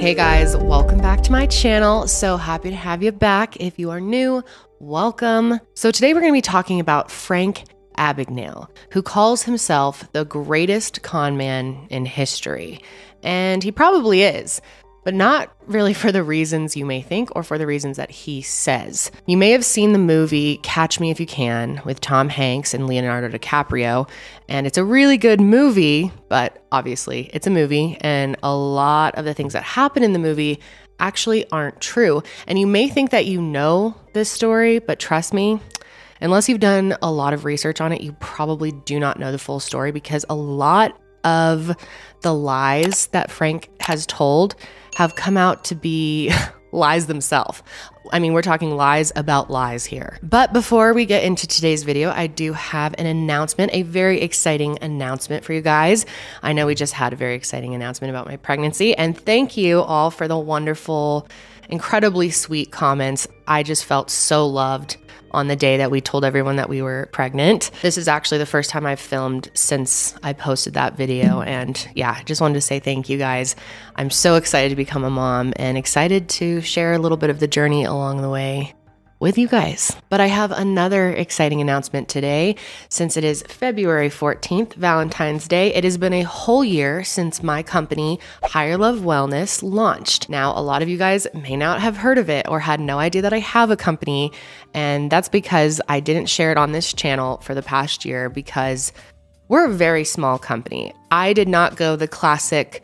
Hey guys, welcome back to my channel. So happy to have you back. If you are new, welcome. So today we're going to be talking about Frank Abagnale, who calls himself the greatest con man in history. And he probably is, but not really for the reasons you may think or for the reasons that he says. You may have seen the movie Catch Me If You Can with Tom Hanks and Leonardo DiCaprio, and it's a really good movie, but obviously it's a movie, and a lot of the things that happen in the movie actually aren't true. And you may think that you know this story, but trust me, unless you've done a lot of research on it, you probably do not know the full story, because a lot of the lies that Frank has told have come out to be lies themselves. I mean, we're talking lies about lies here. But before we get into today's video, I do have an announcement, a very exciting announcement for you guys. I know we just had a very exciting announcement about my pregnancy, and thank you all for the wonderful, incredibly sweet comments. I just felt so loved on the day that we told everyone that we were pregnant. This is actually the first time I've filmed since I posted that video. And yeah, I just wanted to say thank you guys. I'm so excited to become a mom and excited to share a little bit of the journey along the way with you guys. But I have another exciting announcement today. Since it is February 14th, Valentine's Day, it has been a whole year since my company, Higher Love Wellness, launched. Now, a lot of you guys may not have heard of it or had no idea that I have a company, and that's because I didn't share it on this channel for the past year because we're a very small company. I did not go the classic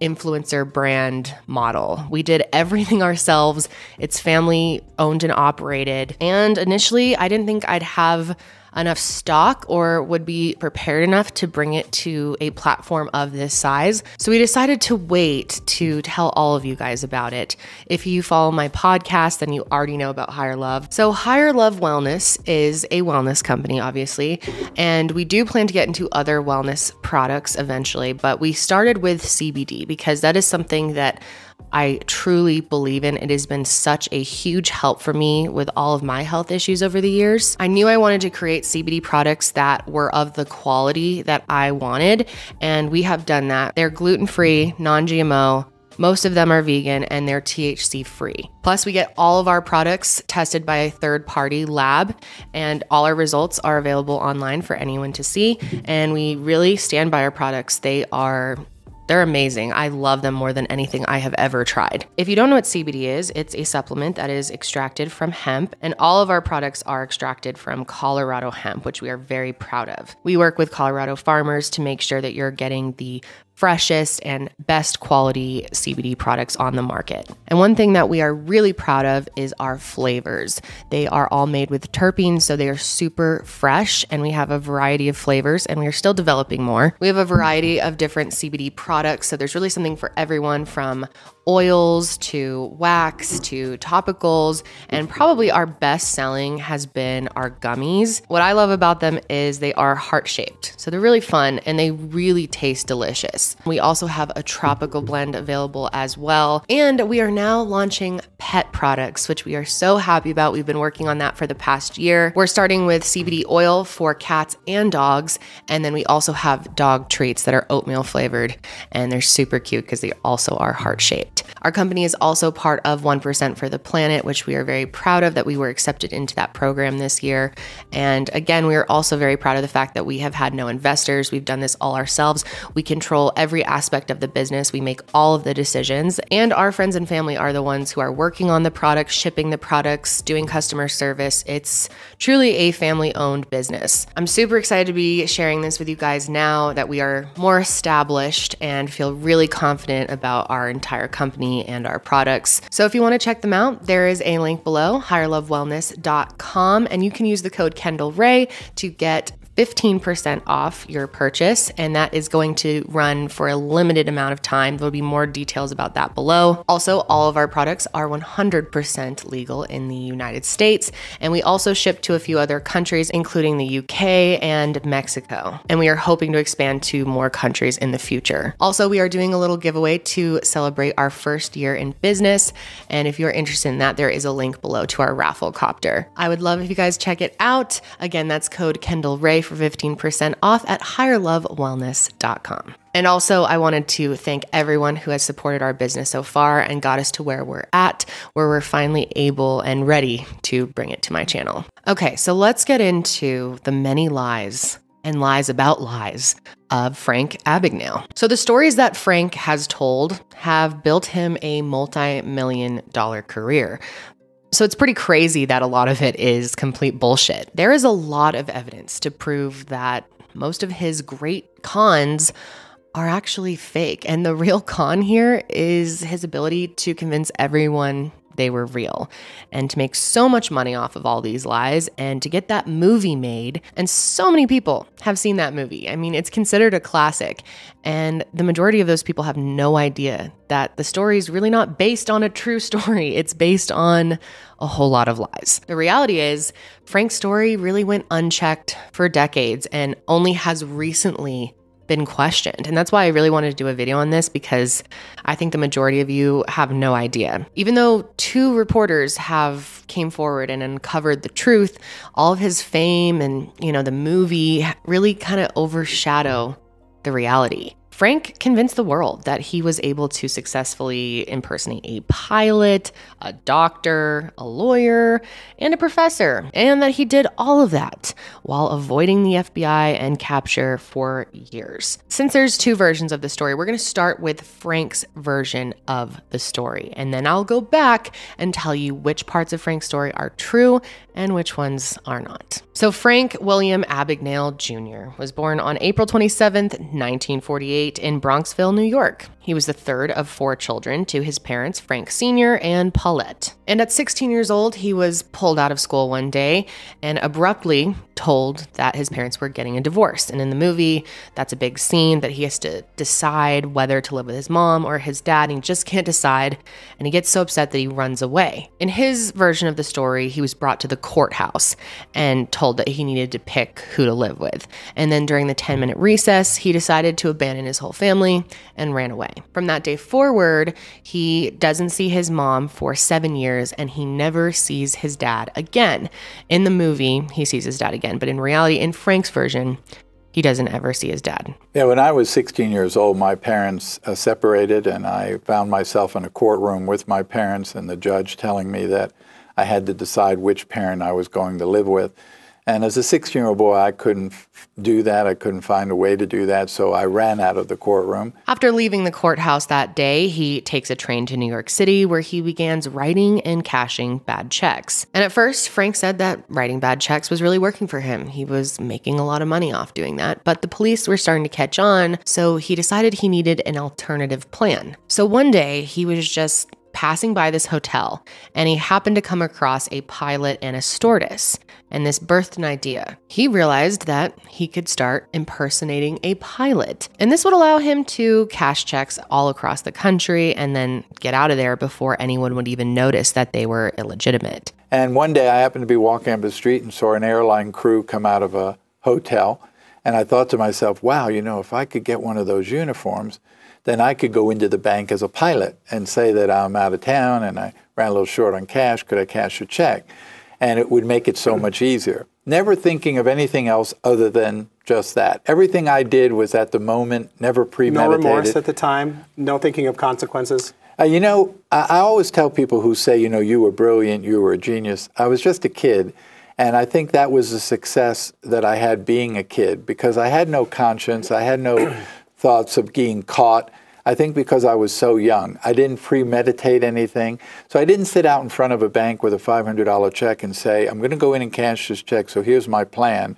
influencer brand model. We did everything ourselves. It's family owned and operated. And initially, I didn't think I'd have enough stock or would be prepared enough to bring it to a platform of this size. So we decided to wait to tell all of you guys about it. If you follow my podcast, then you already know about Higher Love. So Higher Love Wellness is a wellness company, obviously, and we do plan to get into other wellness products eventually, but we started with CBD because that is something that I truly believe in. It has been such a huge help for me with all of my health issues over the years. I knew I wanted to create CBD products that were of the quality that I wanted, and we have done that. They're gluten-free, non-GMO. Most of them are vegan, and they're THC free. Plus, we get all of our products tested by a third-party lab, and all our results are available online for anyone to see. And we really stand by our products. They're amazing. I love them more than anything I have ever tried. If you don't know what CBD is, it's a supplement that is extracted from hemp, and all of our products are extracted from Colorado hemp, which we are very proud of. We work with Colorado farmers to make sure that you're getting the freshest and best quality CBD products on the market. And one thing that we are really proud of is our flavors. They are all made with terpenes, so they are super fresh, and we have a variety of flavors, and we are still developing more. We have a variety of different CBD products, so there's really something for everyone, from oils to wax to topicals, and probably our best selling has been our gummies. What I love about them is they are heart-shaped, so they're really fun and they really taste delicious. We also have a tropical blend available as well, and we are now launching pet products, which we are so happy about. We've been working on that for the past year. We're starting with CBD oil for cats and dogs, and then we also have dog treats that are oatmeal flavored, and they're super cute because they also are heart-shaped. Our company is also part of 1% for the Planet, which we are very proud of that we were accepted into that program this year. And again, we are also very proud of the fact that we have had no investors. We've done this all ourselves. We control every aspect of the business. We make all of the decisions, and our friends and family are the ones who are working on the products, shipping the products, doing customer service. It's truly a family-owned business. I'm super excited to be sharing this with you guys now that we are more established and feel really confident about our entire company and our products. So if you want to check them out, there is a link below, higherlovewellness.com, and you can use the code Kendall Ray to get 15% off your purchase, and that is going to run for a limited amount of time. There'll be more details about that below. Also, all of our products are 100% legal in the United States, and we also ship to a few other countries, including the UK and Mexico, and we are hoping to expand to more countries in the future. Also, we are doing a little giveaway to celebrate our first year in business, and if you're interested in that, there is a link below to our raffle copter. I would love if you guys check it out. Again, that's code Kendall Ray for 15% off at higherlovewellness.com. And also, I wanted to thank everyone who has supported our business so far and got us to where we're at, where we're finally able and ready to bring it to my channel. Okay, so let's get into the many lies and lies about lies of Frank Abagnale. So the stories that Frank has told have built him a multi-million-dollar career. So it's pretty crazy that a lot of it is complete bullshit. There is a lot of evidence to prove that most of his great cons are actually fake. And the real con here is his ability to convince everyone they were real and to make so much money off of all these lies and to get that movie made. And so many people have seen that movie. I mean, it's considered a classic. And the majority of those people have no idea that the story is really not based on a true story. It's based on a whole lot of lies. The reality is Frank's story really went unchecked for decades and only has recently been questioned. And that's why I really wanted to do a video on this, because I think the majority of you have no idea. Even though 2 reporters have came forward and uncovered the truth, all of his fame and, the movie really kind of overshadow the reality. Frank convinced the world that he was able to successfully impersonate a pilot, a doctor, a lawyer, and a professor, and that he did all of that while avoiding the FBI and capture for years. Since there's 2 versions of the story, we're going to start with Frank's version of the story, and then I'll go back and tell you which parts of Frank's story are true and which ones are not. So Frank William Abagnale Jr. was born on April 27th, 1948 in Bronxville, New York. He was the 3rd of 4 children to his parents, Frank Sr. and Paulette. And at 16 years old, he was pulled out of school one day and abruptly told that his parents were getting a divorce. And in the movie, that's a big scene that he has to decide whether to live with his mom or his dad, and he just can't decide. And he gets so upset that he runs away. In his version of the story, he was brought to the courthouse and told that he needed to pick who to live with. And then during the 10-minute recess, he decided to abandon his whole family and ran away. From that day forward, he doesn't see his mom for 7 years and he never sees his dad again. In the movie, he sees his dad again, but in reality, in Frank's version, he doesn't ever see his dad. Yeah, when I was 16 years old, my parents separated, and I found myself in a courtroom with my parents and the judge telling me that I had to decide which parent I was going to live with. And as a 16-year-old boy, I couldn't do that. I couldn't find a way to do that, so I ran out of the courtroom. After leaving the courthouse that day, he takes a train to New York City, where he begins writing and cashing bad checks. And at first, Frank said that writing bad checks was really working for him. He was making a lot of money off doing that, but the police were starting to catch on, so he decided he needed an alternative plan. So one day, he was just passing by this hotel, and he happened to come across a pilot and a stewardess, and this birthed an idea. He realized that he could start impersonating a pilot, and this would allow him to cash checks all across the country and then get out of there before anyone would even notice that they were illegitimate. And one day I happened to be walking up the street and saw an airline crew come out of a hotel, and I thought to myself, wow, if I could get one of those uniforms, then I could go into the bank as a pilot and say that I'm out of town and I ran a little short on cash, could I cash a check? And it would make it so much easier. Never thinking of anything else other than just that. Everything I did was at the moment, never premeditated. No remorse at the time? No thinking of consequences? I always tell people who say, you were brilliant, you were a genius. I was just a kid. And I think that was a success that I had being a kid, because I had no conscience. I had no thoughts of being caught. I think because I was so young, I didn't premeditate anything. So I didn't sit out in front of a bank with a $500 check and say, I'm going to go in and cash this check, so here's my plan.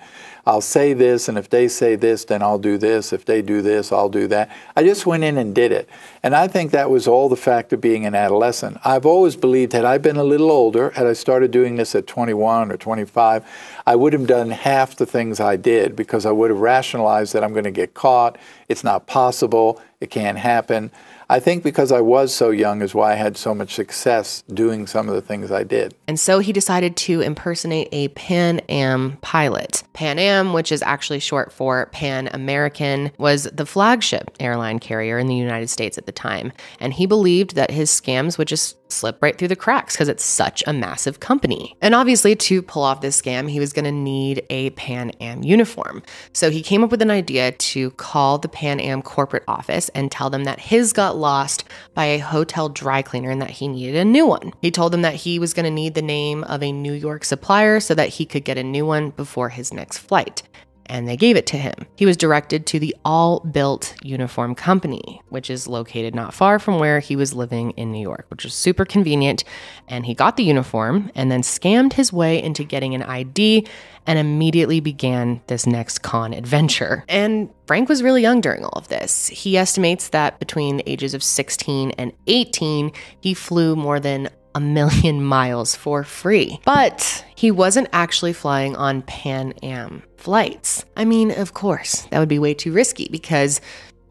I'll say this, and if they say this, then I'll do this. If they do this, I'll do that. I just went in and did it. And I think that was all the fact of being an adolescent. I've always believed had I been a little older, had I started doing this at 21 or 25, I would have done half the things I did, because I would have rationalized that I'm going to get caught, it's not possible, it can't happen. I think because I was so young is why I had so much success doing some of the things I did. And so he decided to impersonate a Pan Am pilot. Pan Am, which is actually short for Pan American, was the flagship airline carrier in the United States at the time. And he believed that his scams would just slip right through the cracks because it's such a massive company. And obviously, to pull off this scam, he was going to need a Pan Am uniform. So he came up with an idea to call the Pan Am corporate office and tell them that his got lost by a hotel dry cleaner and that he needed a new one. He told them that he was going to need the name of a New York supplier so that he could get a new one before his next flight. And they gave it to him. He was directed to the All Built Uniform Company, which is located not far from where he was living in New York, which was super convenient. And he got the uniform and then scammed his way into getting an ID and immediately began this next con adventure. And Frank was really young during all of this. He estimates that between the ages of 16 and 18, he flew more than 1,000,000 miles for free. But he wasn't actually flying on Pan Am flights. I mean, of course, that would be way too risky because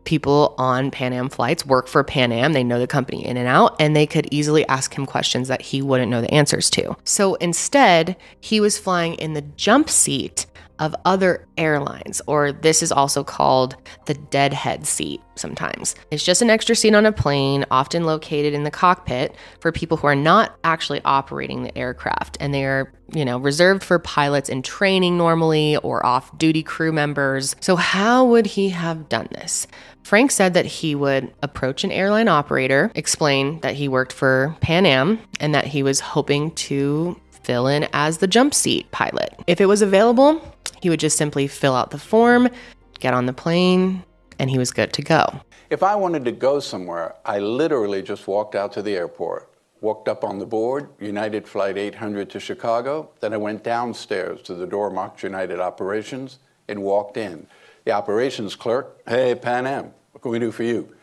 people on Pan Am flights work for Pan Am. They know the company in and out, and they could easily ask him questions that he wouldn't know the answers to. So instead, he was flying in the jump seat of other airlines, or this is also called the deadhead seat sometimes. It's just an extra seat on a plane, often located in the cockpit for people who are not actually operating the aircraft. And they are, reserved for pilots in training normally or off-duty crew members. So how would he have done this? Frank said that he would approach an airline operator, explain that he worked for Pan Am, and that he was hoping to fill in as the jump seat pilot. If it was available, he would just simply fill out the form, get on the plane, and he was good to go. If I wanted to go somewhere, I literally just walked out to the airport, walked up on the board, United Flight 800 to Chicago, then I went downstairs to the door marked United Operations and walked in. The operations clerk, hey, Pan Am, what can we do for you?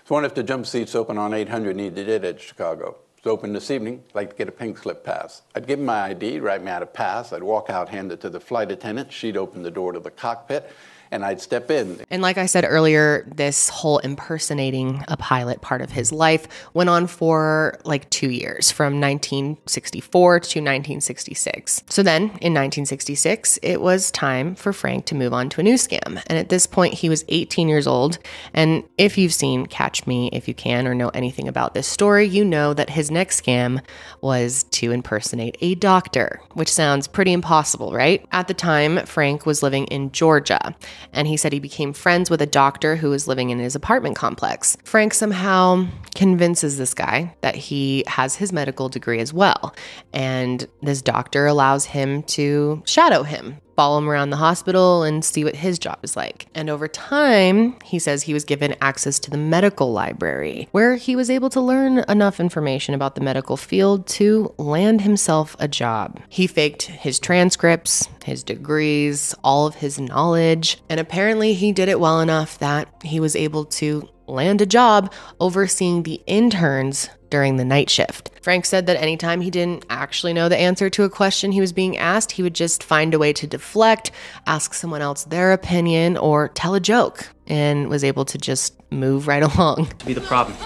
So what if the jump seats open on 800 needed at Chicago? It's open this evening, I'd like to get a pink slip pass. I'd give him my ID, write me out a pass, I'd walk out, hand it to the flight attendant, she'd open the door to the cockpit, and I'd step in. And like I said earlier, this whole impersonating a pilot part of his life went on for like 2 years, from 1964 to 1966. So then in 1966, it was time for Frank to move on to a new scam. And at this point, he was 18 years old. And if you've seen Catch Me If You Can or know anything about this story, you know that his next scam was to impersonate a doctor, which sounds pretty impossible, right? At the time, Frank was living in Georgia. And he said he became friends with a doctor who was living in his apartment complex. Frank somehow convinces this guy that he has his medical degree as well. And this doctor allows him to shadow him, follow him around the hospital and see what his job is like. And over time, he says he was given access to the medical library, where he was able to learn enough information about the medical field to land himself a job. He faked his transcripts, his degrees, all of his knowledge, and apparently he did it well enough that he was able to land a job overseeing the interns during the night shift. Frank said that anytime he didn't actually know the answer to a question he was being asked, he would just find a way to deflect, ask someone else their opinion, or tell a joke, and was able to just move right along. To be the problem.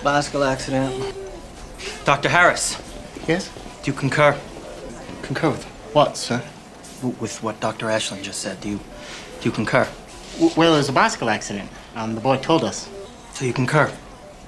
Bicycle accident. Dr. Harris. Yes? Do you concur? Concur with what, sir? With what Dr. Ashland just said. Do you concur? Well, it was a bicycle accident. The boy told us. So you concur?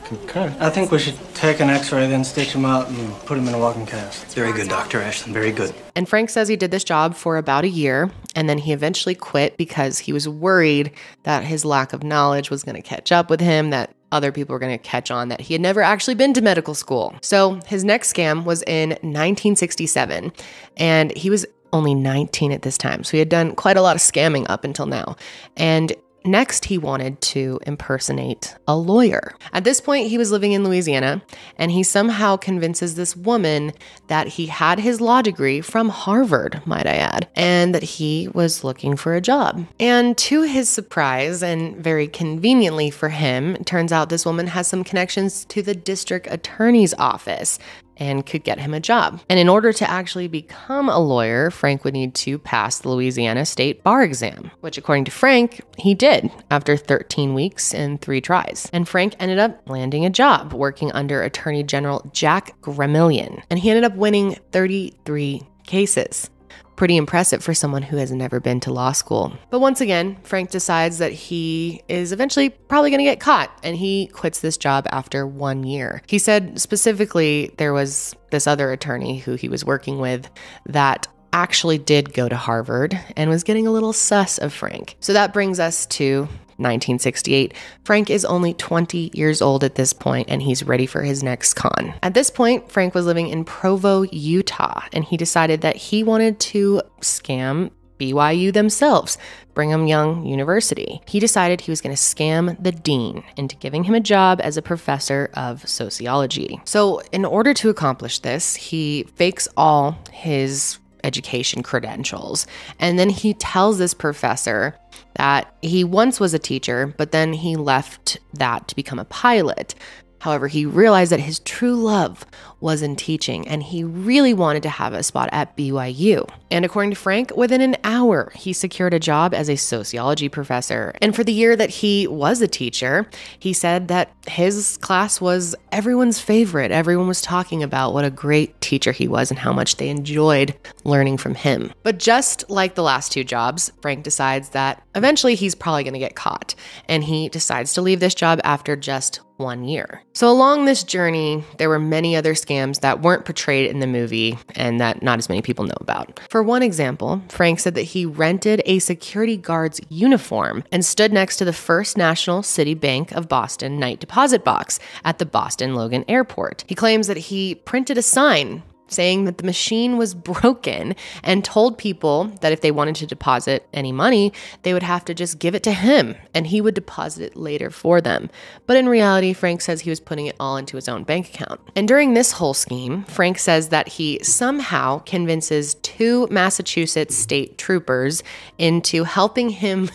Concur? I think we should take an x-ray, then stitch him out and put him in a walking cast. Very good, Dr. Ashland, very good. And Frank says he did this job for about a year, and then he eventually quit because he was worried that his lack of knowledge was going to catch up with him, that other people were going to catch on that he had never actually been to medical school. So his next scam was in 1967, and he was only 19 at this time. So he had done quite a lot of scamming up until now. And next, he wanted to impersonate a lawyer. At this point, he was living in Louisiana, and he somehow convinces this woman that he had his law degree from Harvard, might I add, and that he was looking for a job. And to his surprise, and very conveniently for him, it turns out this woman has some connections to the district attorney's office and could get him a job. And in order to actually become a lawyer, Frank would need to pass the Louisiana State Bar exam, which according to Frank, he did after 13 weeks and 3 tries. And Frank ended up landing a job working under Attorney General Jack Gramillion. And he ended up winning 33 cases. Pretty impressive for someone who has never been to law school. But once again, Frank decides that he is eventually probably going to get caught, and he quits this job after 1 year. He said specifically there was this other attorney who he was working with that actually did go to Harvard and was getting a little sus of Frank. So that brings us to 1968. Frank is only 20 years old at this point, and he's ready for his next con. At this point, Frank was living in Provo, Utah, and he decided that he wanted to scam BYU themselves, Brigham Young University. He decided he was going to scam the dean into giving him a job as a professor of sociology. So in order to accomplish this, he fakes all his education credentials. And then he tells this professor that he once was a teacher, but then he left that to become a pilot. However, he realized that his true love was in teaching, and he really wanted to have a spot at BYU. And according to Frank, within an hour, he secured a job as a sociology professor. And for the year that he was a teacher, he said that his class was everyone's favorite. Everyone was talking about what a great teacher he was and how much they enjoyed learning from him. But just like the last two jobs, Frank decides that eventually he's probably going to get caught, and he decides to leave this job after just 1 year. So along this journey, there were many other scams that weren't portrayed in the movie and that not as many people know about. For one example, Frank said that he rented a security guard's uniform and stood next to the First National City Bank of Boston night deposit box at the Boston Logan Airport. He claims that he printed a sign saying that the machine was broken and told people that if they wanted to deposit any money, they would have to just give it to him and he would deposit it later for them. But in reality, Frank says he was putting it all into his own bank account. And during this whole scheme, Frank says that he somehow convinces 2 Massachusetts state troopers into helping him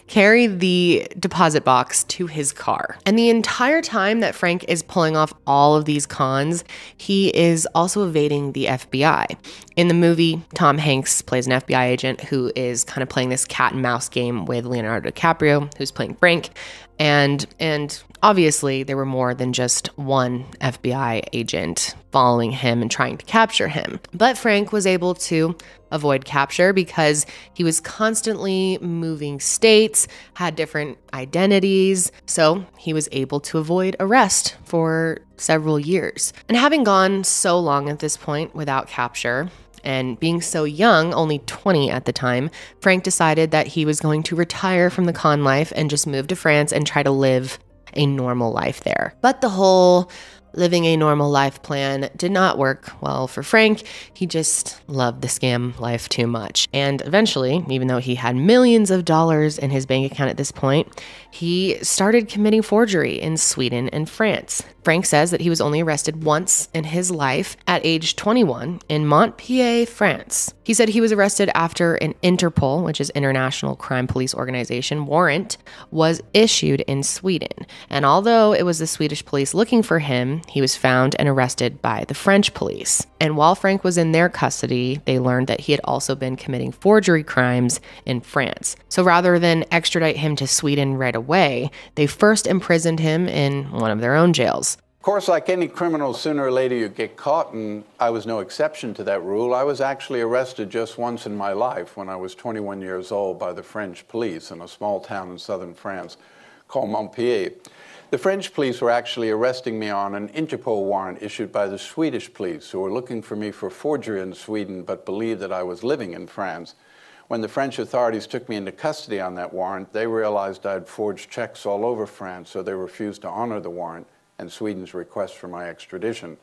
carry the deposit box to his car. And the entire time that Frank is pulling off all of these cons, he is also evading the FBI. In the movie, Tom Hanks plays an FBI agent who is kind of playing this cat and mouse game with Leonardo DiCaprio, who's playing Frank. And obviously there were more than just one FBI agent following him and trying to capture him. But Frank was able to avoid capture because he was constantly moving states, had different identities, so he was able to avoid arrest for several years. And having gone so long at this point without capture, and being so young, only 20 at the time, Frank decided that he was going to retire from the con life and just move to France and try to live a normal life there. But the whole living a normal life plan did not work well for Frank. He just loved the scam life too much. And eventually, even though he had millions of dollars in his bank account at this point, he started committing forgery in Sweden and France. Frank says that he was only arrested once in his life at age 21 in Montpellier, France. He said he was arrested after an Interpol, which is International Crime Police Organization, warrant was issued in Sweden. And although it was the Swedish police looking for him, he was found and arrested by the French police. And while Frank was in their custody, they learned that he had also been committing forgery crimes in France. So rather than extradite him to Sweden right away, they first imprisoned him in one of their own jails. Of course, like any criminal, sooner or later you get caught, and I was no exception to that rule. I was actually arrested just once in my life when I was 21 years old by the French police in a small town in southern France called Montpellier. The French police were actually arresting me on an Interpol warrant issued by the Swedish police, who were looking for me for forgery in Sweden but believed that I was living in France. When the French authorities took me into custody on that warrant, they realized I'd forged checks all over France, so they refused to honor the warrant and Sweden's request for my extradition.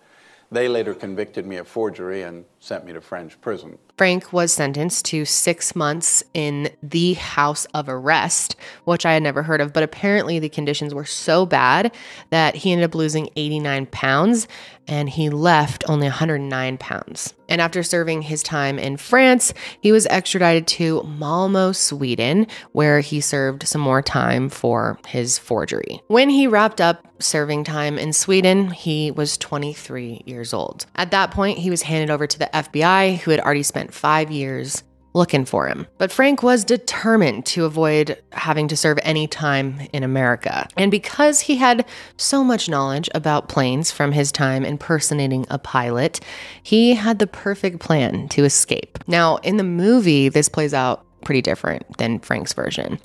They later convicted me of forgery and sent me to French prison. Frank was sentenced to 6 months in the house of arrest, which I had never heard of, but apparently the conditions were so bad that he ended up losing 89 pounds and he left only 109 pounds. And after serving his time in France, he was extradited to Malmö, Sweden, where he served some more time for his forgery. When he wrapped up serving time in Sweden, he was 23 years old. At that point, he was handed over to the FBI, who had already spent 5 years looking for him. But Frank was determined to avoid having to serve any time in America. And because he had so much knowledge about planes from his time impersonating a pilot, he had the perfect plan to escape. Now, in the movie, this plays out pretty different than Frank's version.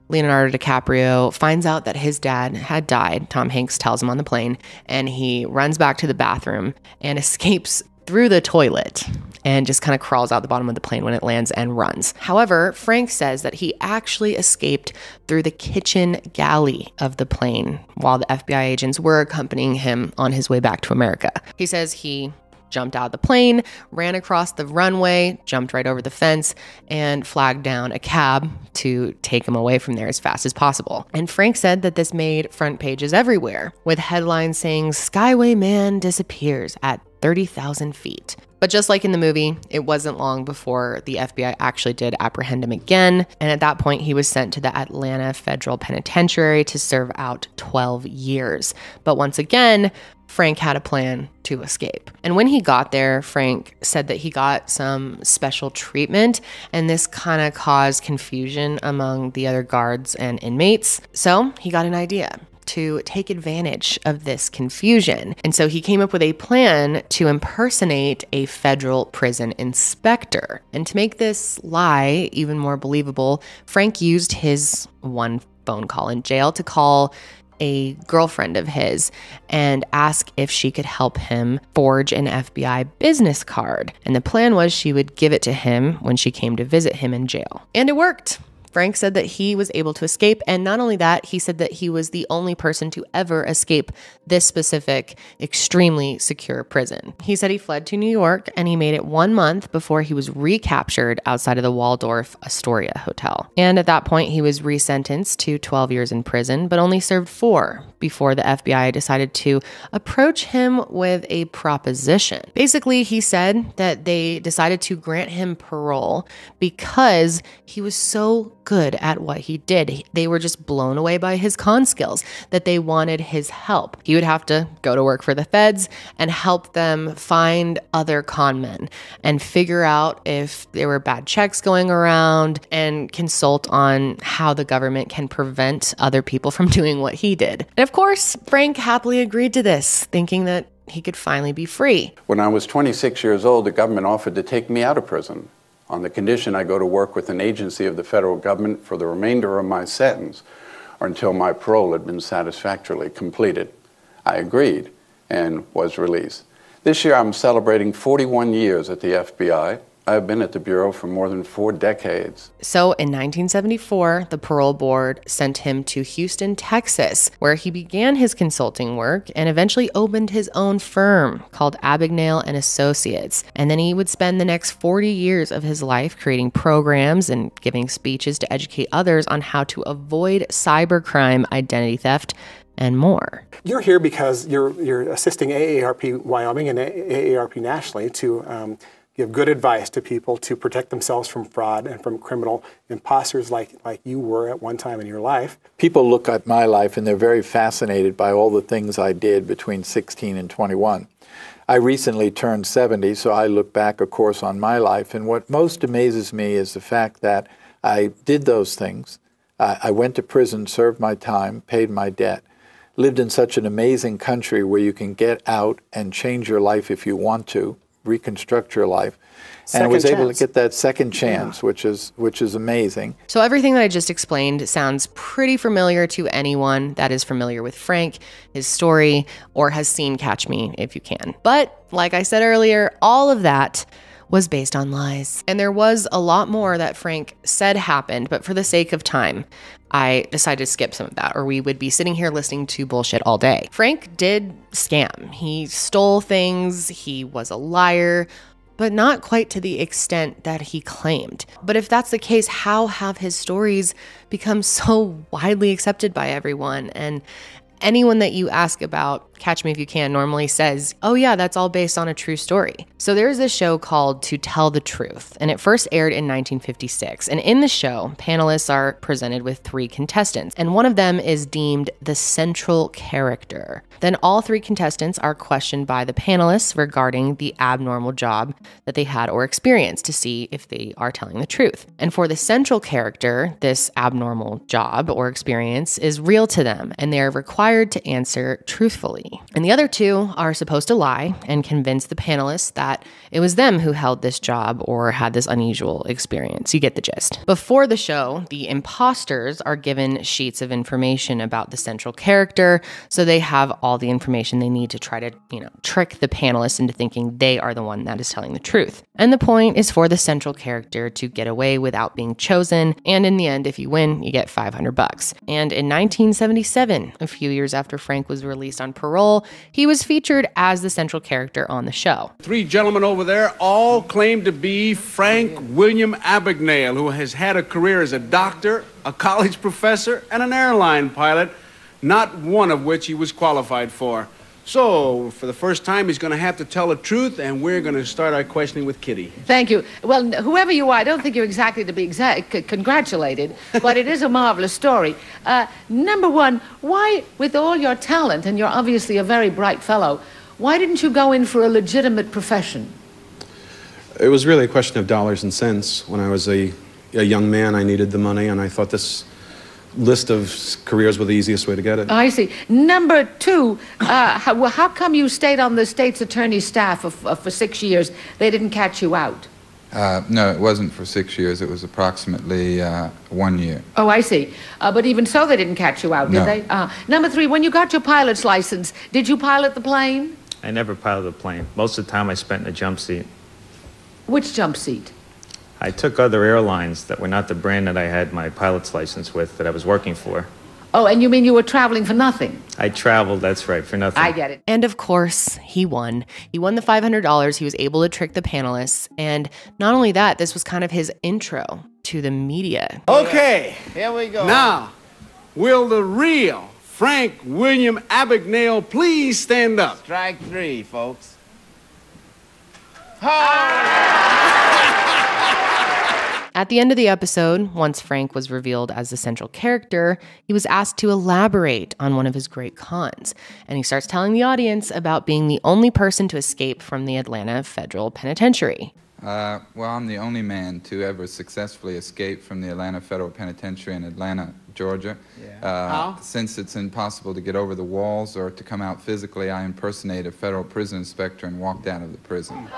Leonardo DiCaprio finds out that his dad had died. Tom Hanks tells him on the plane, and he runs back to the bathroom and escapes through the toilet and just kind of crawls out the bottom of the plane when it lands and runs. However, Frank says that he actually escaped through the kitchen galley of the plane while the FBI agents were accompanying him on his way back to America. He says he jumped out of the plane, ran across the runway, jumped right over the fence, and flagged down a cab to take him away from there as fast as possible. And Frank said that this made front pages everywhere, with headlines saying, "Skyway Man disappears at 30,000 feet." But just like in the movie, it wasn't long before the FBI actually did apprehend him again. And at that point, he was sent to the Atlanta Federal Penitentiary to serve out 12 years. But once again, Frank had a plan to escape. And when he got there, Frank said that he got some special treatment, and this kind of caused confusion among the other guards and inmates. So he got an idea to take advantage of this confusion. And so he came up with a plan to impersonate a federal prison inspector. And to make this lie even more believable, Frank used his one phone call in jail to call a girlfriend of his and ask if she could help him forge an FBI business card. And the plan was she would give it to him when she came to visit him in jail. And it worked. Frank said that he was able to escape. And not only that, he said that he was the only person to ever escape this specific, extremely secure prison. He said he fled to New York, and he made it 1 month before he was recaptured outside of the Waldorf Astoria Hotel. And at that point, he was resentenced to 12 years in prison, but only served 4 before the FBI decided to approach him with a proposition. Basically, he said that they decided to grant him parole because he was so good at what he did. They were just blown away by his con skills that they wanted his help. He would have to go to work for the feds and help them find other con men and figure out if there were bad checks going around and consult on how the government can prevent other people from doing what he did. And of course, Frank happily agreed to this, thinking that he could finally be free. When I was 26 years old, the government offered to take me out of prison on the condition I go to work with an agency of the federal government for the remainder of my sentence or until my parole had been satisfactorily completed. I agreed and was released. This year I'm celebrating 41 years at the FBI. I've been at the Bureau for more than 4 decades. So in 1974, the parole board sent him to Houston, Texas, where he began his consulting work and eventually opened his own firm called Abagnale and Associates. And then he would spend the next 40 years of his life creating programs and giving speeches to educate others on how to avoid cybercrime, identity theft, and more. You're here because you're assisting AARP Wyoming and AARP nationally to give good advice to people to protect themselves from fraud and from criminal imposters like you were at one time in your life. People look at my life and they're very fascinated by all the things I did between 16 and 21. I recently turned 70, so I look back, of course, on my life. And what most amazes me is the fact that I did those things. I went to prison, served my time, paid my debt, lived in such an amazing country where you can get out and change your life if you want to, reconstruct your life, and I was able to get that second chance, which is amazing. So everything that I just explained sounds pretty familiar to anyone that is familiar with Frank, his story, or has seen Catch Me If You Can. But like I said earlier, all of that was based on lies. And there was a lot more that Frank said happened, but for the sake of time, I decided to skip some of that, or we would be sitting here listening to bullshit all day. Frank did scam. He stole things. He was a liar, but not quite to the extent that he claimed. But if that's the case, how have his stories become so widely accepted by everyone? And anyone that you ask about Catch Me If You Can normally says, oh yeah, that's all based on a true story. So there's this show called To Tell the Truth, and it first aired in 1956. And in the show, panelists are presented with 3 contestants, and one of them is deemed the central character. Then all 3 contestants are questioned by the panelists regarding the abnormal job that they had or experienced to see if they are telling the truth. And for the central character, this abnormal job or experience is real to them, and they're required to answer truthfully. And the other 2 are supposed to lie and convince the panelists that it was them who held this job or had this unusual experience. You get the gist. Before the show, the imposters are given sheets of information about the central character, so they have all the information they need to try to, trick the panelists into thinking they are the one that is telling the truth. And the point is for the central character to get away without being chosen, and in the end, if you win, you get $500. And in 1977, a few years after Frank was released on parole, he was featured as the central character on the show. 3 gentlemen over there all claim to be Frank William Abagnale, who has had a career as a doctor, a college professor, and an airline pilot, not one of which he was qualified for. So, for the first time, he's going to have to tell the truth, and we're going to start our questioning with Kitty. Thank you. Well, whoever you are, I don't think you're exactly to be congratulated, but it is a marvelous story. Number one, why, with all your talent, and you're obviously a very bright fellow, why didn't you go in for a legitimate profession? It was really a question of dollars and cents. When I was a young man, I needed the money, and I thought this list of careers were the easiest way to get it. I see. Number 2, how come you stayed on the state's attorney's staff for 6 years? They didn't catch you out. No, it wasn't for 6 years. It was approximately 1 year. Oh, I see. But even so, they didn't catch you out, did No. they? Number 3, when you got your pilot's license, did you pilot the plane? I never piloted a plane. Most of the time I spent in a jump seat. Which jump seat? I took other airlines that were not the brand that I had my pilot's license with that I was working for. Oh, and you mean you were traveling for nothing? I traveled, that's right, for nothing. I get it. And of course, he won. He won the $500. He was able to trick the panelists. And not only that, this was kind of his intro to the media. Okay. Here we go. Now, will the real Frank William Abagnale please stand up? Strike 3, folks. At the end of the episode, once Frank was revealed as the central character, he was asked to elaborate on one of his great cons. And he starts telling the audience about being the only person to escape from the Atlanta Federal Penitentiary. Well, I'm the only man to ever successfully escape from the Atlanta Federal Penitentiary in Atlanta, Georgia. How? Since it's impossible to get over the walls or to come out physically, I impersonate a federal prison inspector and walked out of the prison.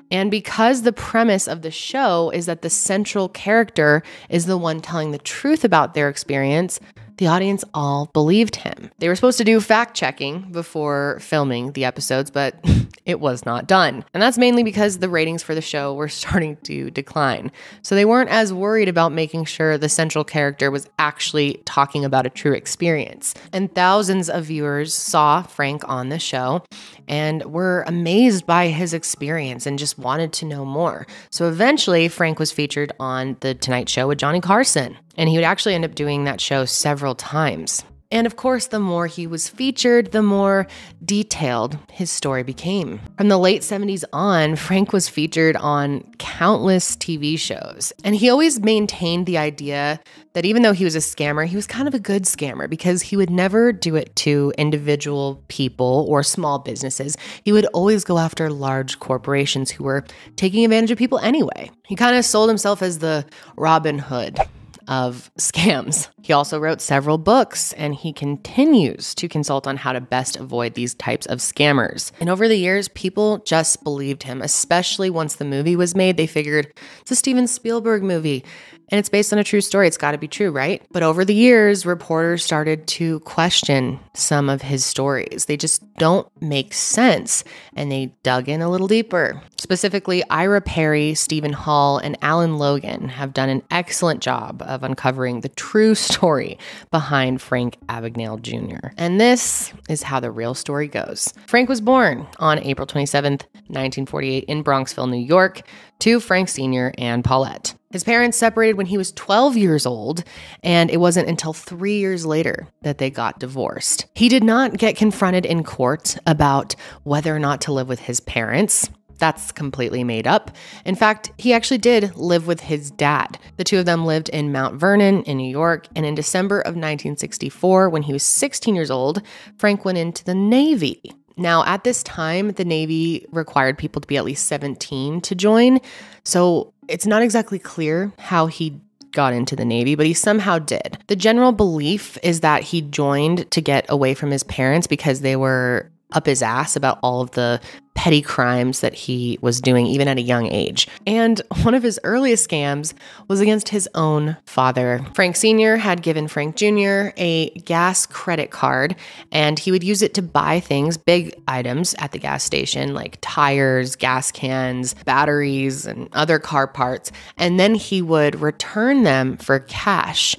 And because the premise of the show is that the central character is the one telling the truth about their experience, the audience all believed him. They were supposed to do fact-checking before filming the episodes, but it was not done. And that's mainly because the ratings for the show were starting to decline. So they weren't as worried about making sure the central character was actually talking about a true experience. And thousands of viewers saw Frank on the show and were amazed by his experience and just wanted to know more. So eventually, Frank was featured on The Tonight Show with Johnny Carson, and he would actually end up doing that show several times. And of course, the more he was featured, the more detailed his story became. From the late 70s on, Frank was featured on countless TV shows. And he always maintained the idea that even though he was a scammer, he was kind of a good scammer because he would never do it to individual people or small businesses. He would always go after large corporations who were taking advantage of people anyway. He kind of sold himself as the Robin Hood of scams. He also wrote several books, and he continues to consult on how to best avoid these types of scammers. And over the years, people just believed him, especially once the movie was made. They figured it's a Steven Spielberg movie, and it's based on a true story. It's got to be true, right? But over the years, reporters started to question some of his stories. They just don't make sense, and they dug in a little deeper. Specifically, Ira Perry, Stephen Hall, and Alan Logan have done an excellent job of uncovering the true story story behind Frank Abagnale Jr. And this is how the real story goes. Frank was born on April 27th, 1948 in Bronxville, New York, to Frank Sr. and Paulette. His parents separated when he was 12 years old, and it wasn't until 3 years later that they got divorced. He did not get confronted in court about whether or not to live with his parents. That's completely made up. In fact, he actually did live with his dad. The two of them lived in Mount Vernon in New York, and in December of 1964, when he was 16 years old, Frank went into the Navy. Now, at this time, the Navy required people to be at least 17 to join, so it's not exactly clear how he got into the Navy, but he somehow did. The general belief is that he joined to get away from his parents because they were up his ass about all of the petty crimes that he was doing, even at a young age. And one of his earliest scams was against his own father. Frank Sr. had given Frank Jr. a gas credit card, and he would use it to buy things, big items at the gas station, like tires, gas cans, batteries, and other car parts. And then he would return them for cash,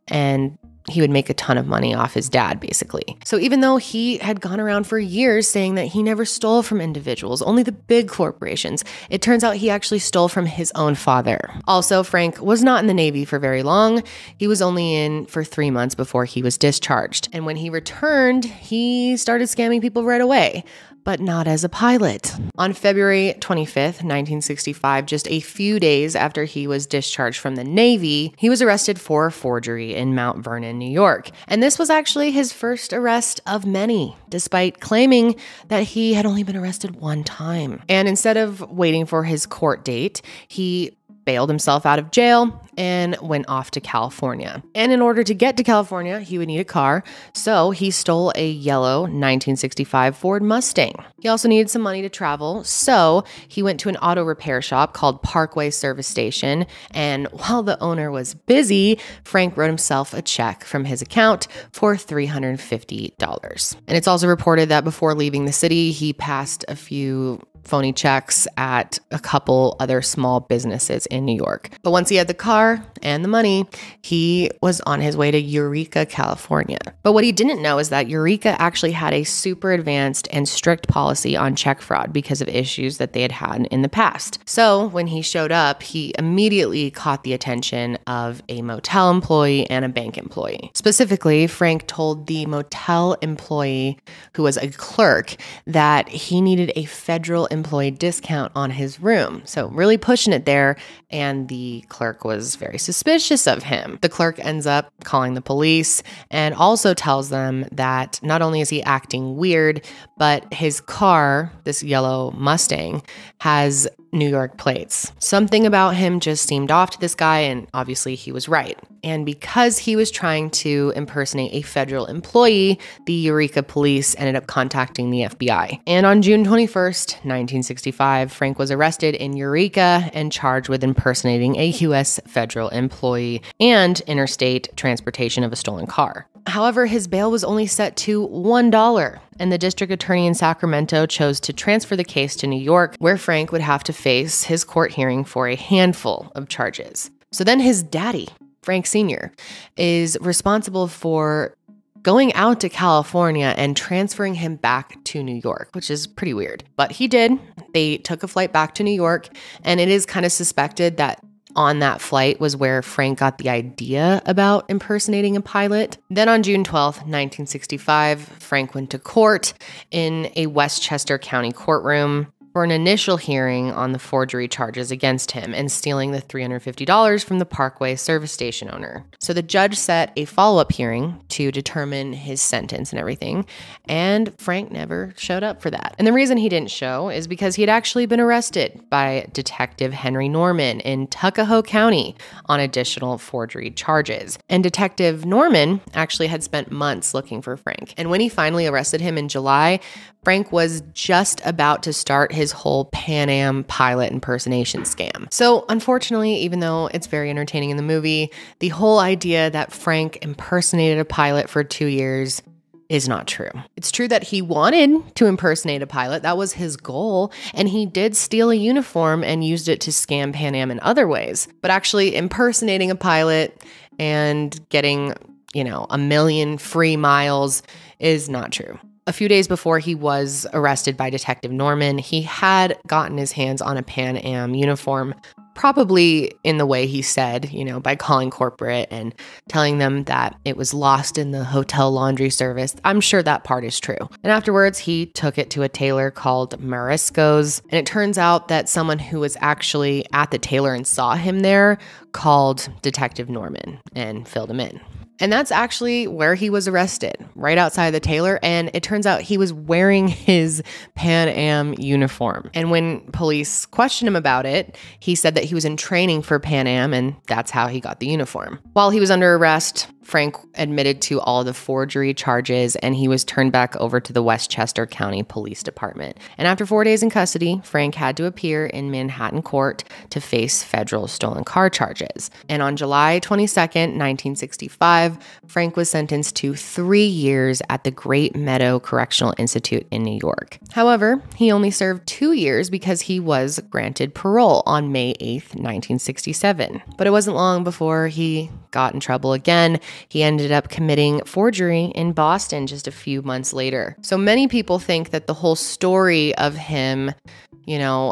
and he would make a ton of money off his dad, basically. So even though he had gone around for years saying that he never stole from individuals, only the big corporations, it turns out he actually stole from his own father. Also, Frank was not in the Navy for very long. He was only in for 3 months before he was discharged. And when he returned, he started scamming people right away, but not as a pilot. On February 25th, 1965, just a few days after he was discharged from the Navy, he was arrested for forgery in Mount Vernon, New York. And this was actually his first arrest of many, despite claiming that he had only been arrested one time. And instead of waiting for his court date, he bailed himself out of jail and went off to California. And in order to get to California, he would need a car, so he stole a yellow 1965 Ford Mustang. He also needed some money to travel, so he went to an auto repair shop called Parkway Service Station, and while the owner was busy, Frank wrote himself a check from his account for $350. And it's also reported that before leaving the city, he passed a few phony checks at a couple other small businesses in New York. But once he had the car and the money, he was on his way to Eureka, California. But what he didn't know is that Eureka actually had a super advanced and strict policy on check fraud because of issues that they had had in the past. So when he showed up, he immediately caught the attention of a motel employee and a bank employee. Specifically, Frank told the motel employee, who was a clerk, that he needed a federal employee discount on his room. So really pushing it there, and the clerk was very suspicious of him. The clerk ends up calling the police and also tells them that not only is he acting weird, but his car, this yellow Mustang, has New York plates. Something about him just seemed off to this guy, and obviously he was right. And because he was trying to impersonate a federal employee, the Eureka police ended up contacting the FBI. And on June 21st, 1965, Frank was arrested in Eureka and charged with impersonating a U.S. federal employee and interstate transportation of a stolen car. However, his bail was only set to $1, and the district attorney in Sacramento chose to transfer the case to New York, where Frank would have to face his court hearing for a handful of charges. So then his daddy, Frank Sr., is responsible for going out to California and transferring him back to New York, which is pretty weird. But he did. They took a flight back to New York, and it is kind of suspected that on that flight was where Frank got the idea about impersonating a pilot. Then on June 12th, 1965, Frank went to court in a Westchester County courtroom for an initial hearing on the forgery charges against him and stealing the $350 from the Parkway service station owner. So the judge set a follow-up hearing to determine his sentence and everything, and Frank never showed up for that. And the reason he didn't show is because he had actually been arrested by Detective Henry Norman in Tuckahoe County on additional forgery charges. And Detective Norman actually had spent months looking for Frank. And when he finally arrested him in July, Frank was just about to start his whole Pan Am pilot impersonation scam. So unfortunately, even though it's very entertaining in the movie, the whole idea that Frank impersonated a pilot for 2 years is not true. It's true that he wanted to impersonate a pilot. That was his goal. And he did steal a uniform and used it to scam Pan Am in other ways. But actually impersonating a pilot and getting, a million free miles is not true. A few days before he was arrested by Detective Norman, he had gotten his hands on a Pan Am uniform, probably in the way he said, by calling corporate and telling them that it was lost in the hotel laundry service. I'm sure that part is true. And afterwards, he took it to a tailor called Marisco's. And it turns out that someone who was actually at the tailor and saw him there called Detective Norman and filled him in. And that's actually where he was arrested, right outside the tailor. And it turns out he was wearing his Pan Am uniform. And when police questioned him about it, he said that he was in training for Pan Am, and that's how he got the uniform. While he was under arrest, Frank admitted to all the forgery charges, and he was turned back over to the Westchester County Police Department. And after 4 days in custody, Frank had to appear in Manhattan court to face federal stolen car charges. And on July 22nd, 1965, Frank was sentenced to 3 years at the Great Meadow Correctional Institute in New York. However, he only served 2 years because he was granted parole on May 8th, 1967. But it wasn't long before he got in trouble again. He ended up committing forgery in Boston just a few months later. So many people think that the whole story of him,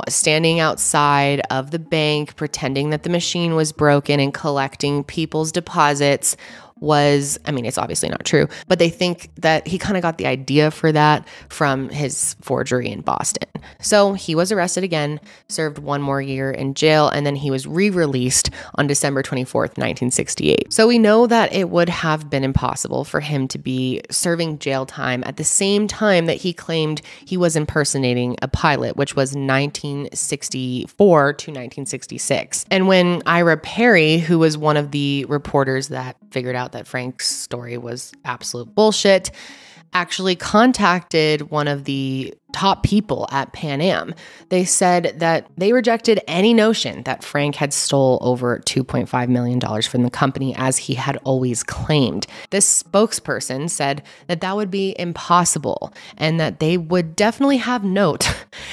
standing outside of the bank, pretending that the machine was broken and collecting people's deposits was, it's obviously not true, but they think that he kind of got the idea for that from his forgery in Boston. So he was arrested again, served 1 more year in jail, and then he was re-released on December 24th, 1968. So we know that it would have been impossible for him to be serving jail time at the same time that he claimed he was impersonating a pilot, which was 1964 to 1966. And when Ira Perry, who was one of the reporters that figured out that Frank's story was absolute bullshit, actually contacted one of the top people at Pan Am. They said that they rejected any notion that Frank had stole over $2.5 million from the company as he had always claimed. This spokesperson said that that would be impossible and that they would definitely have note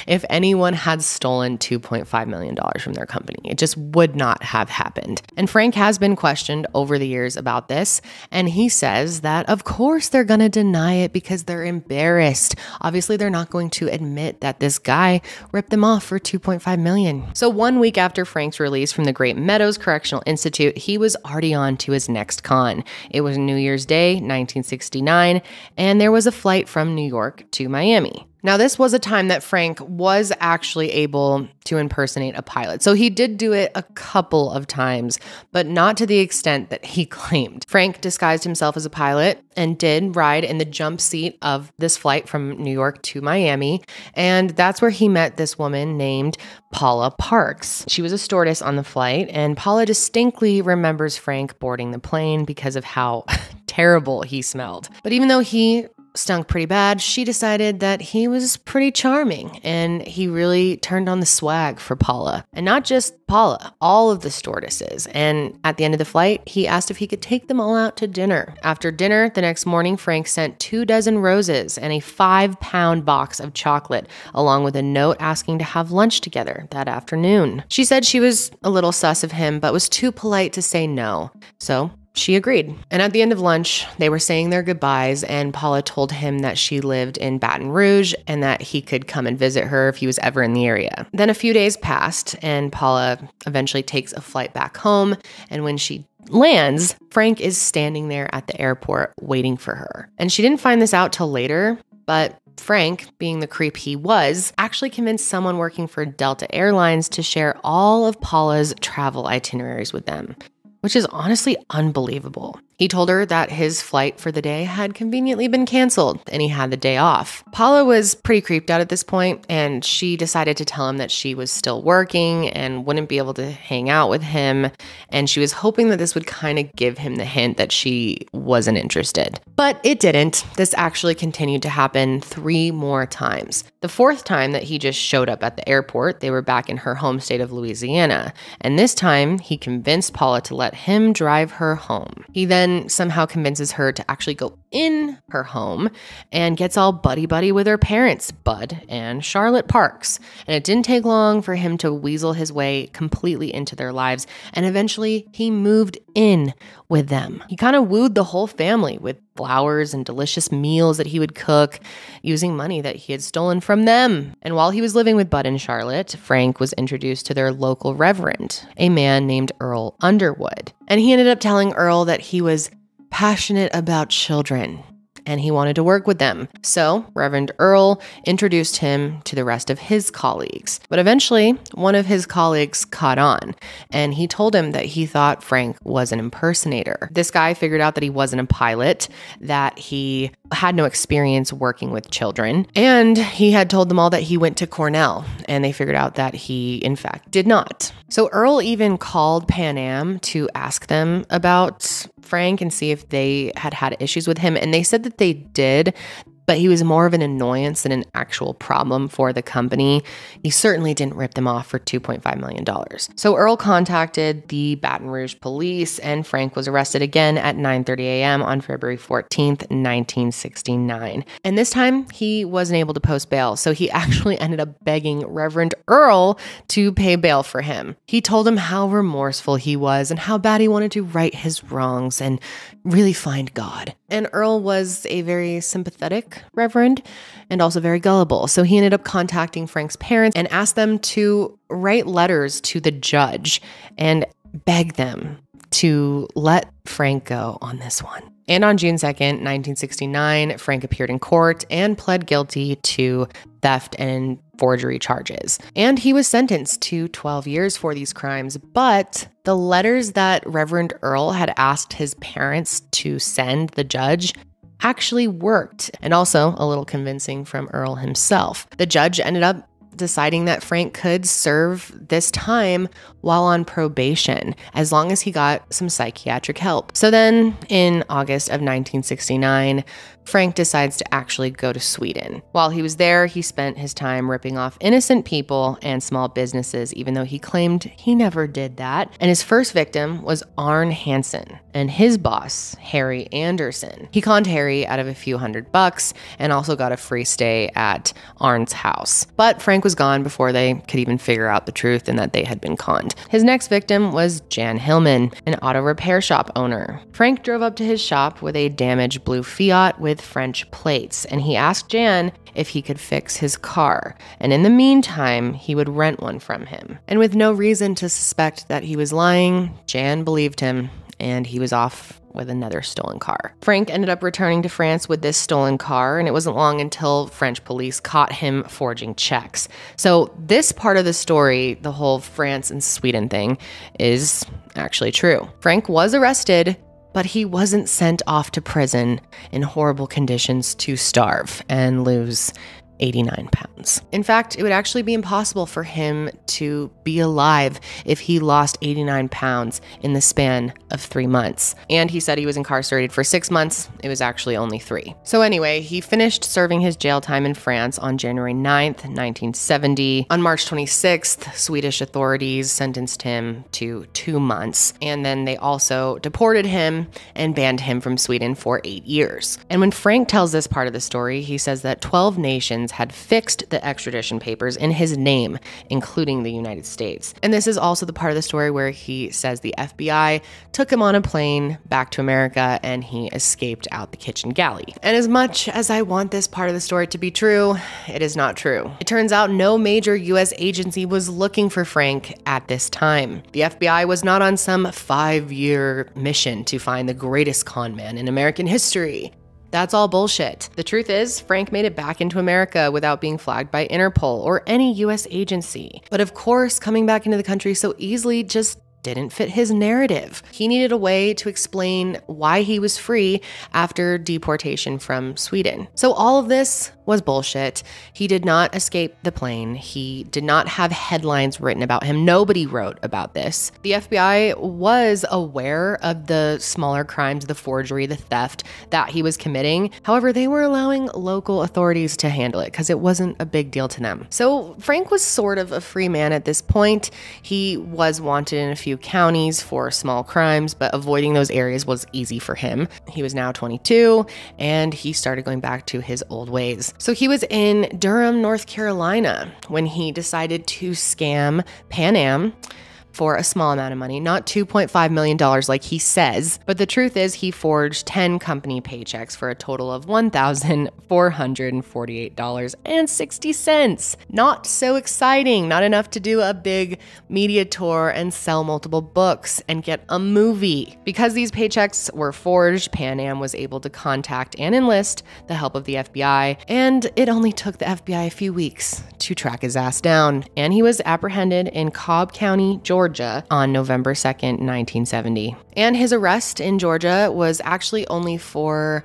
if anyone had stolen $2.5 million from their company. It just would not have happened. And Frank has been questioned over the years about this, and he says that of course they're going to deny it because they're embarrassed. Obviously, they're not going to admit that this guy ripped them off for $2.5 million. So 1 week after Frank's release from the Great Meadows Correctional Institute, he was already on to his next con. It was New Year's Day, 1969, and there was a flight from New York to Miami. Now, this was a time that Frank was actually able to impersonate a pilot. So he did do it a couple of times, but not to the extent that he claimed. Frank disguised himself as a pilot and did ride in the jump seat of this flight from New York to Miami. And that's where he met this woman named Paula Parks. She was a stewardess on the flight, and Paula distinctly remembers Frank boarding the plane because of how terrible he smelled. But even though he stunk pretty bad, she decided that he was pretty charming, and he really turned on the swag for Paula. And not just Paula, all of the stewardesses. And at the end of the flight, he asked if he could take them all out to dinner. After dinner the next morning, Frank sent 24 roses and a 5-pound box of chocolate, along with a note asking to have lunch together that afternoon. She said she was a little sus of him, but was too polite to say no. So she agreed. And at the end of lunch, they were saying their goodbyes, and Paula told him that she lived in Baton Rouge and that he could come and visit her if he was ever in the area. Then a few days passed, and Paula eventually takes a flight back home. And when she lands, Frank is standing there at the airport waiting for her. And she didn't find this out till later, but Frank, being the creep he was, actually convinced someone working for Delta Airlines to share all of Paula's travel itineraries with them, which is honestly unbelievable. He told her that his flight for the day had conveniently been canceled and he had the day off. Paula was pretty creeped out at this point, and she decided to tell him that she was still working and wouldn't be able to hang out with him. And she was hoping that this would kind of give him the hint that she wasn't interested. But it didn't. This actually continued to happen 3 more times. The 4th time that he just showed up at the airport, they were back in her home state of Louisiana. And this time, he convinced Paula to let him drive her home. He then then somehow convinces her to actually go in her home and gets all buddy-buddy with her parents, Bud and Charlotte Parks. And it didn't take long for him to weasel his way completely into their lives, and eventually he moved in with them. He kind of wooed the whole family with flowers and delicious meals that he would cook using money that he had stolen from them. And while he was living with Bud and Charlotte, Frank was introduced to their local reverend, a man named Earl Underwood. And he ended up telling Earl that he was passionate about children and he wanted to work with them. So Reverend Earl introduced him to the rest of his colleagues. But eventually, one of his colleagues caught on, and he told him that he thought Frank was an impersonator. This guy figured out that he wasn't a pilot, that he had no experience working with children, and he had told them all that he went to Cornell, and they figured out that he, in fact, did not. So Earl even called Pan Am to ask them about Frank and see if they had issues with him, and they said that they did, but he was more of an annoyance than an actual problem for the company. He certainly didn't rip them off for $2.5 million. So Earl contacted the Baton Rouge police, and Frank was arrested again at 9:30 a.m. on February 14th, 1969. And this time, he wasn't able to post bail, so he actually ended up begging Reverend Earl to pay bail for him. He told him how remorseful he was and how bad he wanted to right his wrongs and really find God. And Earl was a very sympathetic reverend and also very gullible. So he ended up contacting Frank's parents and asked them to write letters to the judge and beg them to let Frank go on this one. And on June 2nd, 1969, Frank appeared in court and pled guilty to theft and forgery charges. And he was sentenced to 12 years for these crimes. But the letters that Reverend Earl had asked his parents to send the judge actually worked, and also a little convincing from Earl himself. The judge ended up deciding that Frank could serve this time while on probation, as long as he got some psychiatric help. So then, in August of 1969, Frank decides to actually go to Sweden. While he was there, he spent his time ripping off innocent people and small businesses, even though he claimed he never did that. And his first victim was Arne Hansen and his boss, Harry Anderson. He conned Harry out of a few $100 and also got a free stay at Arne's house. But Frank was gone before they could even figure out the truth and that they had been conned. His next victim was Jan Hillman, an auto repair shop owner. Frank drove up to his shop with a damaged blue Fiat with French plates, and he asked Jan if he could fix his car, and in the meantime, he would rent one from him. And with no reason to suspect that he was lying, Jan believed him, and he was off with another stolen car. Frank ended up returning to France with this stolen car, and it wasn't long until French police caught him forging checks. So this part of the story, the whole France and Sweden thing, is actually true. Frank was arrested, but he wasn't sent off to prison in horrible conditions to starve and lose 89 pounds. In fact, it would actually be impossible for him to be alive if he lost 89 pounds in the span of 3 months. And he said he was incarcerated for 6 months. It was actually only 3. So anyway, he finished serving his jail time in France on January 9th, 1970. On March 26th, Swedish authorities sentenced him to 2 months. And then they also deported him and banned him from Sweden for 8 years. And when Frank tells this part of the story, he says that 12 nations had fixed the extradition papers in his name, including the United States. And this is also the part of the story where he says the FBI took him on a plane back to America and he escaped out the kitchen galley. And as much as I want this part of the story to be true, it is not true. It turns out no major US agency was looking for Frank at this time. The FBI was not on some 5-year mission to find the greatest con man in American history. That's all bullshit. The truth is, Frank made it back into America without being flagged by Interpol or any US agency. But of course, coming back into the country so easily just didn't fit his narrative. He needed a way to explain why he was free after deportation from Sweden. So all of this was bullshit. He did not escape the plane. He did not have headlines written about him. Nobody wrote about this. The FBI was aware of the smaller crimes, the forgery, the theft that he was committing. However, they were allowing local authorities to handle it because it wasn't a big deal to them. So Frank was sort of a free man at this point. He was wanted in a few few counties for small crimes, but avoiding those areas was easy for him. He was now 22, and he started going back to his old ways. So he was in Durham, North Carolina, when he decided to scam Pan Am for a small amount of money, not $2.5 million like he says, but the truth is he forged 10 company paychecks for a total of $1,448.60. Not so exciting, not enough to do a big media tour and sell multiple books and get a movie. Because these paychecks were forged, Pan Am was able to contact and enlist the help of the FBI, and it only took the FBI a few weeks to track his ass down, and he was apprehended in Cobb County, Georgia on November 2nd, 1970. And his arrest in Georgia was actually only for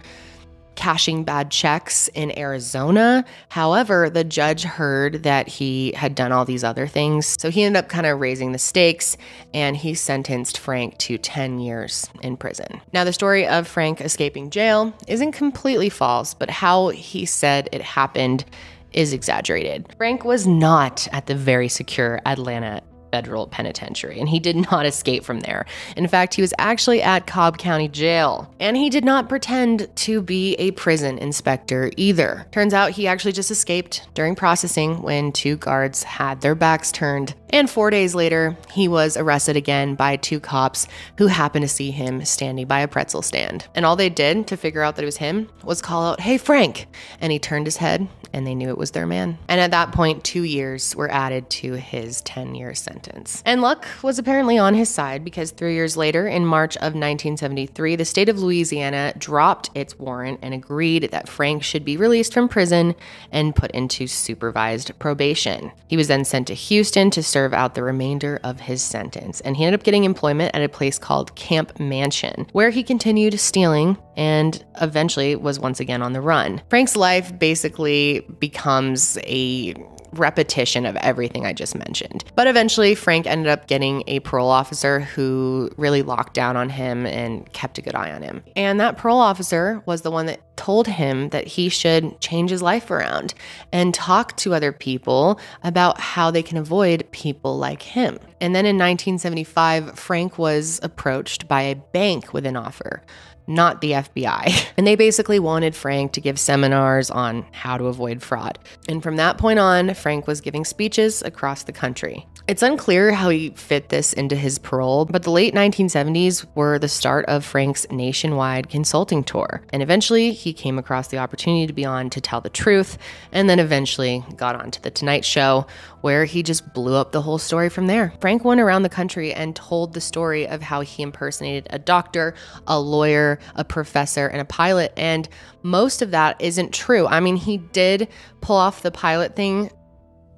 cashing bad checks in Arizona. However, the judge heard that he had done all these other things, so he ended up kind of raising the stakes, and he sentenced Frank to 10 years in prison. Now, the story of Frank escaping jail isn't completely false, but how he said it happened is exaggerated. Frank was not at the very secure Atlanta Federal Penitentiary, and he did not escape from there. In fact, he was actually at Cobb County Jail, and he did not pretend to be a prison inspector either. Turns out he actually just escaped during processing when 2 guards had their backs turned, and 4 days later, he was arrested again by 2 cops who happened to see him standing by a pretzel stand. And all they did to figure out that it was him was call out, "Hey, Frank!" And he turned his head, and they knew it was their man. And at that point, 2 years were added to his 10-year sentence. And luck was apparently on his side, because 3 years later, in March of 1973, the state of Louisiana dropped its warrant and agreed that Frank should be released from prison and put into supervised probation. He was then sent to Houston to serve out the remainder of his sentence, and he ended up getting employment at a place called Camp Mansion, where he continued stealing and eventually was once again on the run. Frank's life basically becomes a repetition of everything I just mentioned. But eventually, Frank ended up getting a parole officer who really locked down on him and kept a good eye on him. And that parole officer was the one that told him that he should change his life around and talk to other people about how they can avoid people like him. And then in 1975, Frank was approached by a bank with an offer, not the FBI. And they basically wanted Frank to give seminars on how to avoid fraud. And from that point on, Frank was giving speeches across the country. It's unclear how he fit this into his parole, but the late 1970s were the start of Frank's nationwide consulting tour. And eventually, he came across the opportunity to be on To Tell the Truth, and then eventually got on to The Tonight Show, where he just blew up the whole story from there. Frank went around the country and told the story of how he impersonated a doctor, a lawyer, a professor, and a pilot, and most of that isn't true. I mean, he did pull off the pilot thing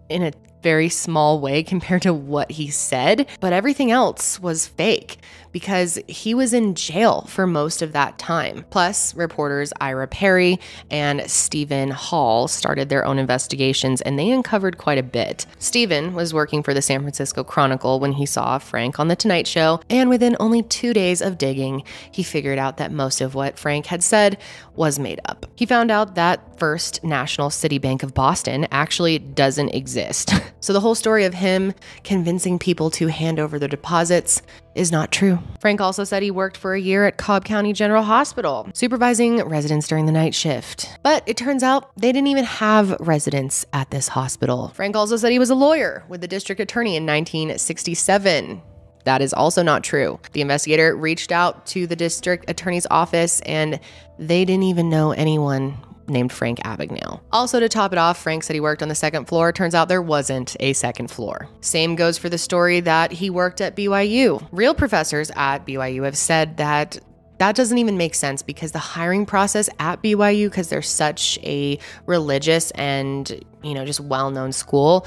in a very small way compared to what he said, but everything else was fake because he was in jail for most of that time. Plus, reporters Ira Perry and Stephen Hall started their own investigations, and they uncovered quite a bit. Stephen was working for the San Francisco Chronicle when he saw Frank on The Tonight Show, and within only 2 days of digging, he figured out that most of what Frank had said was made up. He found out that First National City Bank of Boston actually doesn't exist. So the whole story of him convincing people to hand over their deposits is not true. Frank also said he worked for a year at Cobb County General Hospital, supervising residents during the night shift. But it turns out they didn't even have residents at this hospital. Frank also said he was a lawyer with the district attorney in 1967. That is also not true. The investigator reached out to the district attorney's office, and they didn't even know anyone named Frank Abagnale. Also, to top it off, Frank said he worked on the second floor. Turns out there wasn't a second floor. Same goes for the story that he worked at BYU. Real professors at BYU have said that doesn't even make sense because the hiring process at BYU, because they're such a religious and, just well-known school,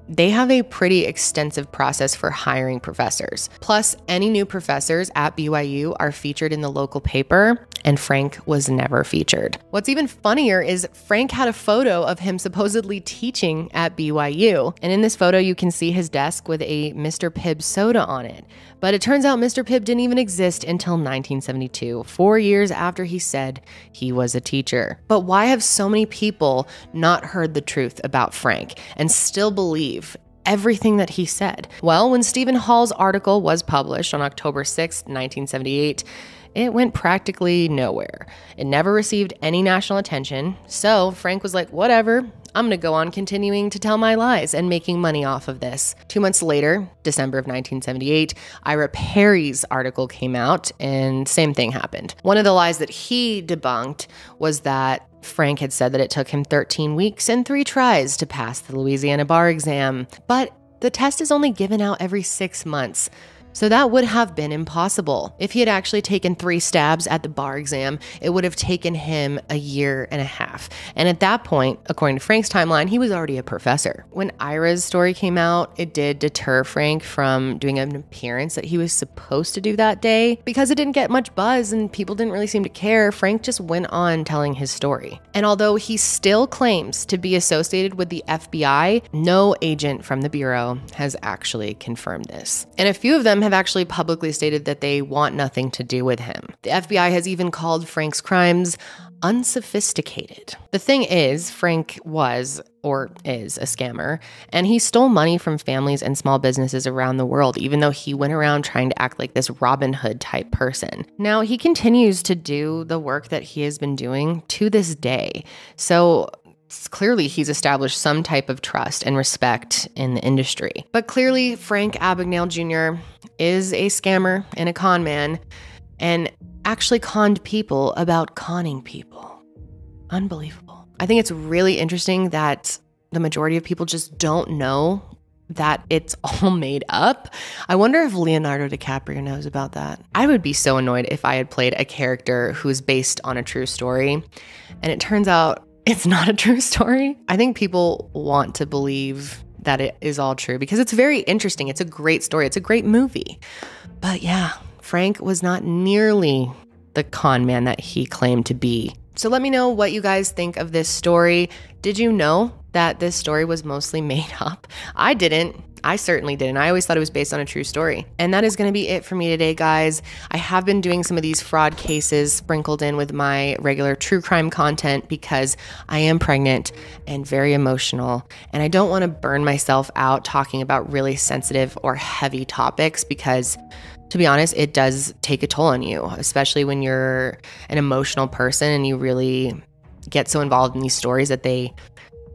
they have a pretty extensive process for hiring professors. Plus, any new professors at BYU are featured in the local paper, and Frank was never featured. What's even funnier is Frank had a photo of him supposedly teaching at BYU. And in this photo, you can see his desk with a Mr. Pibb soda on it. But it turns out Mr. Pibb didn't even exist until 1972, 4 years after he said he was a teacher. But why have so many people not heard the truth about Frank and still believe everything that he said. Well, when Stephen Hall's article was published on October 6, 1978, it went practically nowhere. It never received any national attention, so Frank was like, whatever, I'm gonna go on continuing to tell my lies and making money off of this. 2 months later, December of 1978, Ira Perry's article came out and same thing happened. One of the lies that he debunked was that Frank had said that it took him 13 weeks and 3 tries to pass the Louisiana bar exam, but the test is only given out every 6 months. So that would have been impossible. If he had actually taken 3 stabs at the bar exam, it would have taken him a year and a half. And at that point, according to Frank's timeline, he was already a professor. When Ira's story came out, it did deter Frank from doing an appearance that he was supposed to do that day. Because it didn't get much buzz and people didn't really seem to care, Frank just went on telling his story. And although he still claims to be associated with the FBI, no agent from the Bureau has actually confirmed this. And a few of them have actually publicly stated that they want nothing to do with him. The FBI has even called Frank's crimes unsophisticated. The thing is, Frank was or is a scammer, and he stole money from families and small businesses around the world, even though he went around trying to act like this Robin Hood type person. Now, he continues to do the work that he has been doing to this day. So clearly he's established some type of trust and respect in the industry. But clearly Frank Abagnale Jr. is a scammer and a con man and actually conned people about conning people. Unbelievable. I think it's really interesting that the majority of people just don't know that it's all made up. I wonder if Leonardo DiCaprio knows about that. I would be so annoyed if I had played a character who's based on a true story and it turns out it's not a true story. I think people want to believe that it is all true because it's very interesting. It's a great story. It's a great movie. But yeah, Frank was not nearly the con man that he claimed to be. So let me know what you guys think of this story. Did you know that this story was mostly made up? I didn't. I certainly didn't. I always thought it was based on a true story. And that is going to be it for me today, guys. I have been doing some of these fraud cases sprinkled in with my regular true crime content because I am pregnant and very emotional. And I don't want to burn myself out talking about really sensitive or heavy topics because, to be honest, it does take a toll on you, especially when you're an emotional person and you really get so involved in these stories that they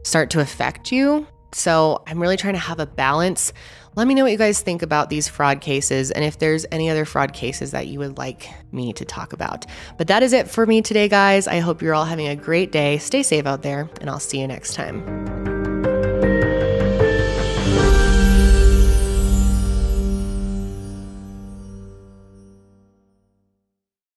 start to affect you. So I'm really trying to have a balance. Let me know what you guys think about these fraud cases and if there's any other fraud cases that you would like me to talk about. But that is it for me today, guys. I hope you're all having a great day. Stay safe out there, and I'll see you next time.